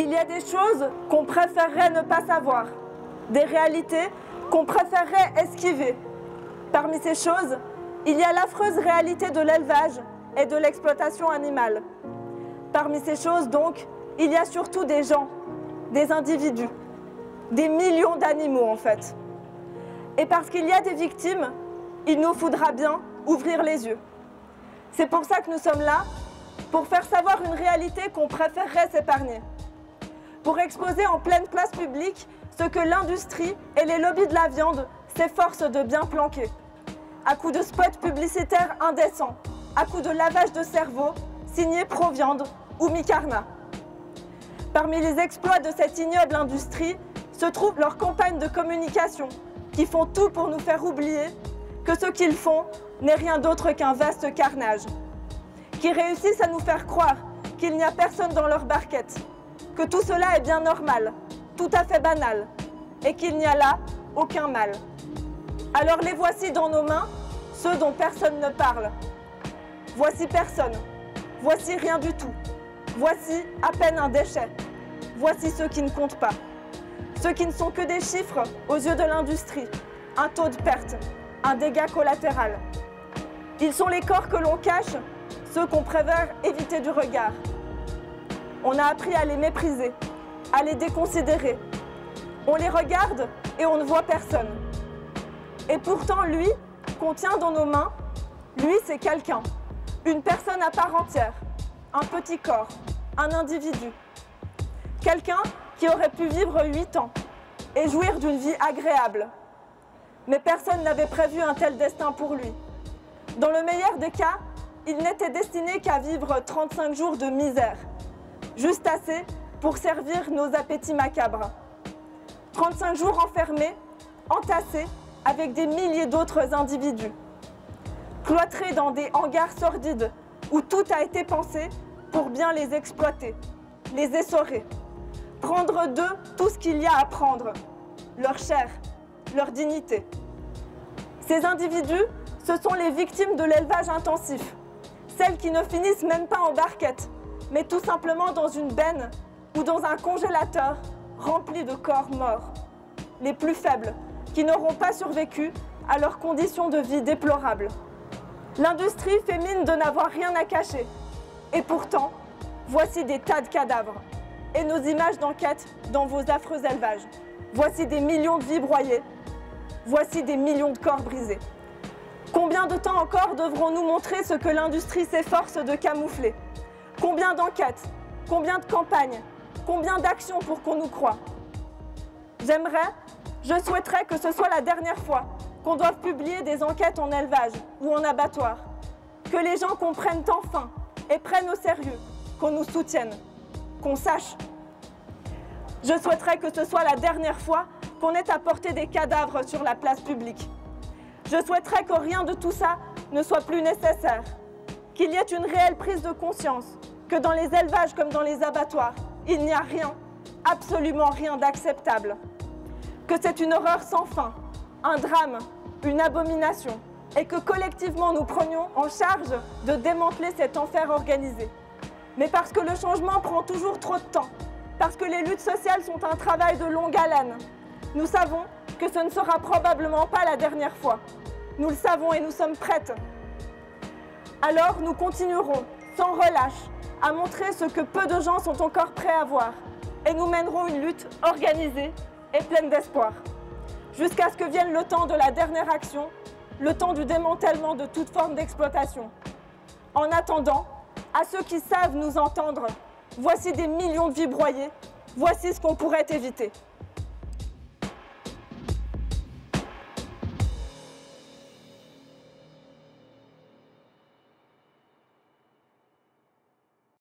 Il y a des choses qu'on préférerait ne pas savoir, des réalités qu'on préférerait esquiver. Parmi ces choses, il y a l'affreuse réalité de l'élevage et de l'exploitation animale. Parmi ces choses, donc, il y a surtout des gens, des individus, des millions d'animaux en fait. Et parce qu'il y a des victimes, il nous faudra bien ouvrir les yeux. C'est pour ça que nous sommes là, pour faire savoir une réalité qu'on préférerait s'épargner. Pour exposer en pleine place publique ce que l'industrie et les lobbies de la viande s'efforcent de bien planquer. À coups de spots publicitaires indécents, à coups de lavage de cerveau, signés Proviande ou Micarna. Parmi les exploits de cette ignoble industrie se trouvent leurs campagnes de communication qui font tout pour nous faire oublier que ce qu'ils font n'est rien d'autre qu'un vaste carnage, qui réussissent à nous faire croire qu'il n'y a personne dans leur barquette, que tout cela est bien normal, tout à fait banal, et qu'il n'y a là aucun mal. Alors les voici dans nos mains, ceux dont personne ne parle. Voici personne, voici rien du tout, voici à peine un déchet, voici ceux qui ne comptent pas. Ceux qui ne sont que des chiffres aux yeux de l'industrie, un taux de perte, un dégât collatéral. Ils sont les corps que l'on cache, ceux qu'on préfère éviter du regard. On a appris à les mépriser, à les déconsidérer. On les regarde et on ne voit personne. Et pourtant, lui, qu'on tient dans nos mains, lui, c'est quelqu'un, une personne à part entière, un petit corps, un individu. Quelqu'un qui aurait pu vivre 8 ans et jouir d'une vie agréable. Mais personne n'avait prévu un tel destin pour lui. Dans le meilleur des cas, il n'était destiné qu'à vivre 35 jours de misère, juste assez pour servir nos appétits macabres. 35 jours enfermés, entassés avec des milliers d'autres individus, cloîtrés dans des hangars sordides où tout a été pensé pour bien les exploiter, les essorer. Prendre d'eux tout ce qu'il y a à prendre, leur chair, leur dignité. Ces individus, ce sont les victimes de l'élevage intensif, celles qui ne finissent même pas en barquette, mais tout simplement dans une benne ou dans un congélateur rempli de corps morts. Les plus faibles, qui n'auront pas survécu à leurs conditions de vie déplorables. L'industrie fait mine de n'avoir rien à cacher. Et pourtant, voici des tas de cadavres. Et nos images d'enquête dans vos affreux élevages. Voici des millions de vies broyées. Voici des millions de corps brisés. Combien de temps encore devrons-nous montrer ce que l'industrie s'efforce de camoufler? Combien d'enquêtes? Combien de campagnes? Combien d'actions pour qu'on nous croie? Je souhaiterais que ce soit la dernière fois qu'on doive publier des enquêtes en élevage ou en abattoir. Que les gens comprennent enfin et prennent au sérieux, qu'on nous soutienne, qu'on sache. Je souhaiterais que ce soit la dernière fois qu'on ait à porter des cadavres sur la place publique. Je souhaiterais que rien de tout ça ne soit plus nécessaire, qu'il y ait une réelle prise de conscience, que dans les élevages comme dans les abattoirs, il n'y a rien, absolument rien d'acceptable. Que c'est une horreur sans fin, un drame, une abomination, et que collectivement nous prenions en charge de démanteler cet enfer organisé. Mais parce que le changement prend toujours trop de temps, parce que les luttes sociales sont un travail de longue haleine, nous savons que ce ne sera probablement pas la dernière fois. Nous le savons et nous sommes prêtes. Alors nous continuerons, sans relâche, à montrer ce que peu de gens sont encore prêts à voir. Et nous mènerons une lutte organisée et pleine d'espoir, jusqu'à ce que vienne le temps de la dernière action, le temps du démantèlement de toute forme d'exploitation. En attendant, à ceux qui savent nous entendre, voici des millions de vies broyées, voici ce qu'on pourrait éviter.